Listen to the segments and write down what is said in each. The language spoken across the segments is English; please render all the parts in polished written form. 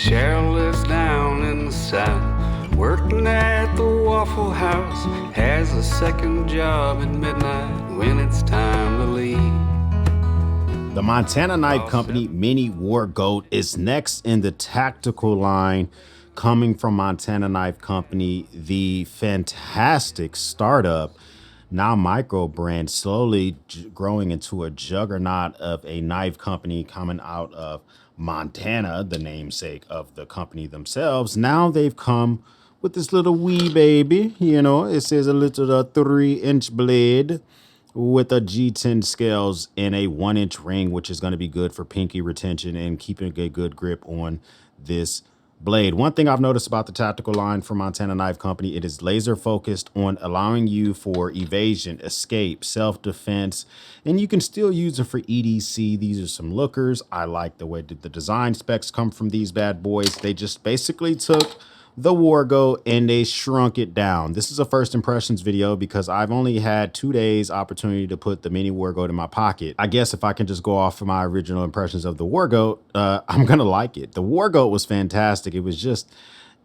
Cheryl lives down in the south, working at the Waffle House, has a second job at midnight when it's time to leave. The Montana Knife Company Mini Wargoat is next in the tactical line, coming from Montana Knife Company, the fantastic startup, now micro brand, slowly growing into a juggernaut of a knife company coming out of Montana, the namesake of the company themselves. Now they've come with this little wee baby, you know, it says a little 3-inch blade with a G10 scales and a 1-inch ring, which is going to be good for pinky retention and keeping a good grip on this blade. One thing I've noticed about the tactical line from Montana Knife Company, it is laser focused on allowing you for evasion, escape, self-defense, and you can still use it for EDC. These are some lookers. I like the way that the design specs come from these bad boys. They just basically took the Wargoat and they shrunk it down. This is a first impressions video because I've only had 2 days opportunity to put the mini Wargoat in my pocket. I guess if I can just go off of my original impressions of the Wargoat, I'm gonna like it. The Wargoat was fantastic. It was just,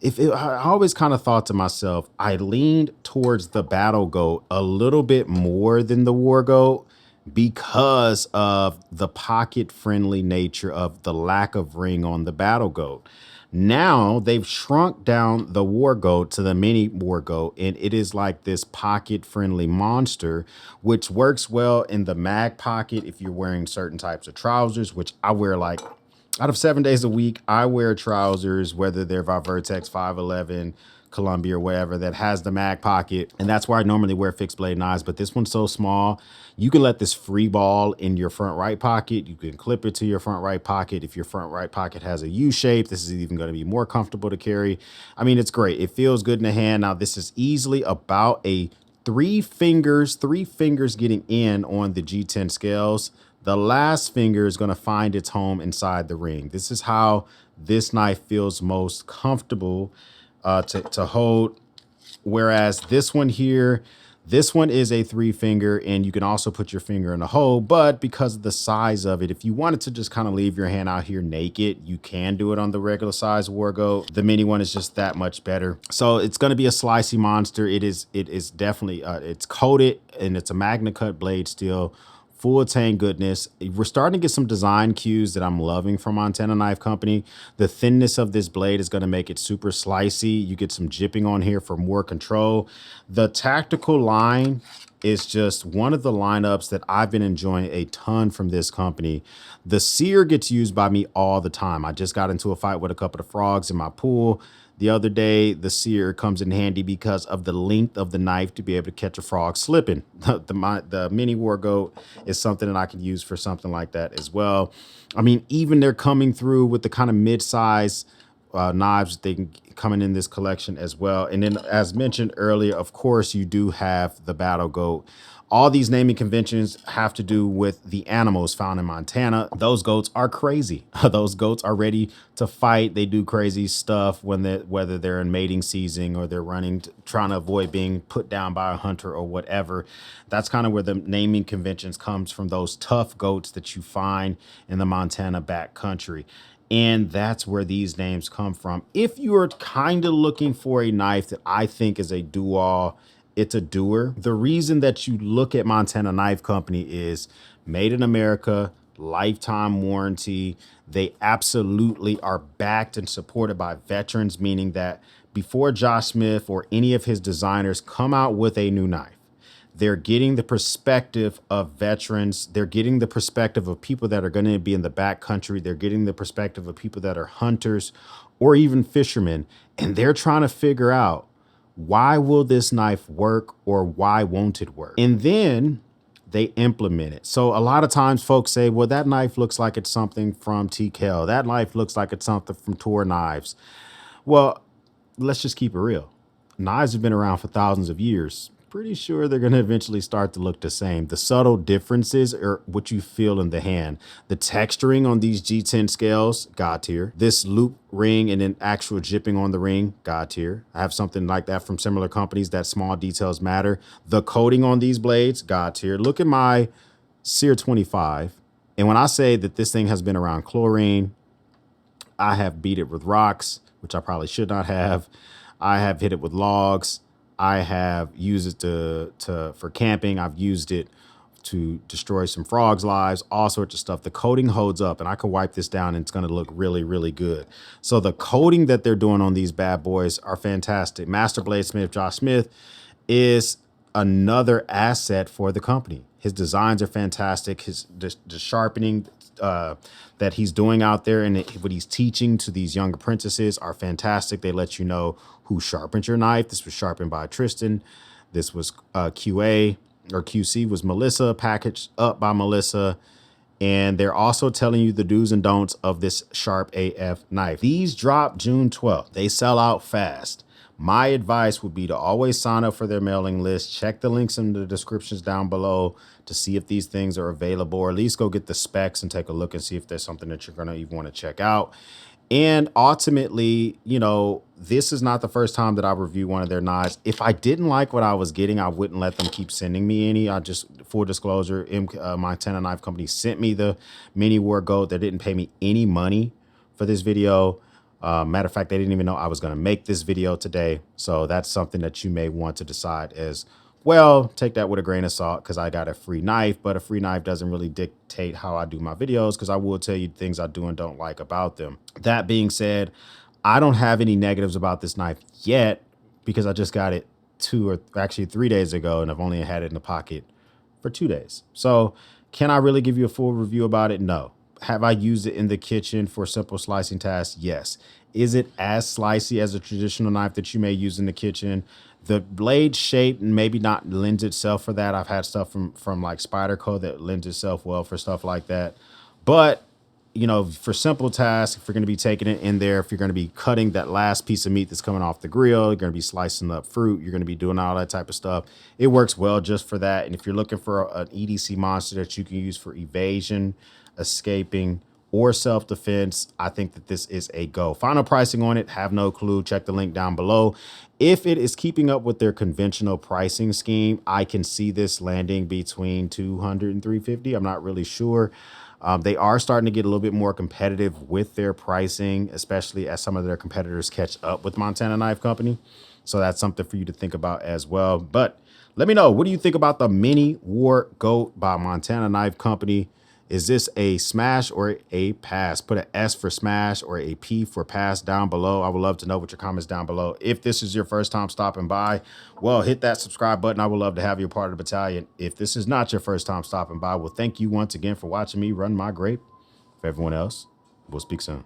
I always kind of thought to myself, I leaned towards the Battle Goat a little bit more than the Wargoat because of the pocket friendly nature of the lack of ring on the Battle Goat. Now they've shrunk down the Wargoat to the mini Wargoat, and it is like this pocket-friendly monster, which works well in the mag pocket if you're wearing certain types of trousers, which I wear like out of 7 days a week. I wear trousers, whether they're Vertex 511, Columbia, or whatever, that has the mag pocket, and that's where I normally wear fixed blade knives. But this one's so small, you can let this free ball in your front right pocket. You can clip it to your front right pocket. If your front right pocket has a U shape, this is even going to be more comfortable to carry. I mean, it's great. It feels good in the hand. Now, this is easily about a three fingers getting in on the G10 scales. The last finger is going to find its home inside the ring. This is how this knife feels most comfortable to hold. Whereas this one here, this one is a 3-finger, and you can also put your finger in the hole, but because of the size of it, if you wanted to just kind of leave your hand out here naked, you can do it on the regular size Wargoat. The mini one is just that much better. So it's going to be a slicey monster. It is definitely, it's coated, and it's a Magna Cut blade steel. Full tang goodness. We're starting to get some design cues that I'm loving from Montana Knife Company. The thinness of this blade is going to make it super slicey. You get some jipping on here for more control. The tactical line is just one of the lineups that I've been enjoying a ton from this company. The sear gets used by me all the time. I just got into a fight with a couple of frogs in my pool the other day. The sear comes in handy because of the length of the knife to be able to catch a frog slipping. The mini Wargoat is something that I can use for something like that as well. I mean, even they're coming through with the kind of mid-size knives that they can coming in this collection as well. And then, as mentioned earlier, of course, you do have the Battle Goat. All these naming conventions have to do with the animals found in Montana. Those goats are crazy. Those goats are ready to fight. They do crazy stuff whether they're in mating season or they're running, trying to avoid being put down by a hunter or whatever. That's kind of where the naming conventions comes from, those tough goats that you find in the Montana backcountry. And that's where these names come from. If you're kind of looking for a knife that I think is a do-all, it's a doer. The reason that you look at Montana Knife Company is made in America, lifetime warranty. They absolutely are backed and supported by veterans, meaning that before Josh Smith or any of his designers come out with a new knife, they're getting the perspective of veterans. They're getting the perspective of people that are going to be in the backcountry. They're getting the perspective of people that are hunters or even fishermen. And they're trying to figure out, why will this knife work or why won't it work? And then they implement it. So a lot of times folks say, well, that knife looks like it's something from TKL. That knife looks like it's something from Tor Knives. Well, let's just keep it real. Knives have been around for thousands of years. Pretty sure they're going to eventually start to look the same. The subtle differences are what you feel in the hand. The texturing on these G10 scales, God tier. This loop ring and then actual jipping on the ring, God tier. I have something like that from similar companies, that small details matter. The coating on these blades, God tier. Look at my Sear 25. And when I say that this thing has been around chlorine, I have beat it with rocks, which I probably should not have. I have hit it with logs. I have used it for camping. I've used it to destroy some frogs' lives, all sorts of stuff. The coating holds up, and I can wipe this down and it's going to look really, really good. So the coating that they're doing on these bad boys are fantastic. Master Bladesmith Josh Smith is another asset for the company. His designs are fantastic. The sharpening that he's doing out there and what he's teaching to these young apprentices are fantastic. They let you know who sharpens your knife. This was sharpened by Tristan. This was QA or QC was Melissa, packaged up by Melissa. And they're also telling you the do's and don'ts of this Sharp AF knife. These drop June 12th. They sell out fast. My advice would be to always sign up for their mailing list. Check the links in the descriptions down below to see if these things are available, or at least go get the specs and take a look and see if there's something that you're going to even want to check out. And ultimately, you know, this is not the first time that I review one of their knives. If I didn't like what I was getting, I wouldn't let them keep sending me any. I just, full disclosure, Montana Knife Company sent me the mini Wargoat. They didn't pay me any money for this video. Matter of fact, they didn't even know I was going to make this video today. So that's something that you may want to decide as well. Take that with a grain of salt because I got a free knife, but a free knife doesn't really dictate how I do my videos because I will tell you things I do and don't like about them. That being said, I don't have any negatives about this knife yet because I just got it 3 days ago and I've only had it in the pocket for 2 days. So can I really give you a full review about it? No. Have I used it in the kitchen for simple slicing tasks? Yes. Is it as slicey as a traditional knife that you may use in the kitchen? The blade shape maybe not lends itself for that. I've had stuff from like Spyderco that lends itself well for stuff like that. But, you know, for simple tasks, if you're going to be taking it in there, if you're going to be cutting that last piece of meat that's coming off the grill, you're going to be slicing up fruit, you're going to be doing all that type of stuff. It works well just for that. And if you're looking for an EDC monster that you can use for evasion, escaping, or self-defense, I think that this is a go. Final pricing on it, have no clue. Check the link down below. If it is keeping up with their conventional pricing scheme, I can see this landing between $200 and $350. I'm not really sure. They are starting to get a little bit more competitive with their pricing, especially as some of their competitors catch up with Montana Knife Company. So that's something for you to think about as well. But let me know, what do you think about the Mini Wargoat by Montana Knife Company? Is this a smash or a pass? Put an S for smash or a P for pass down below. I would love to know what your comments down below. If this is your first time stopping by, well, hit that subscribe button. I would love to have you a part of the battalion. If this is not your first time stopping by, well, thank you once again for watching me run my grape. For everyone else, we'll speak soon.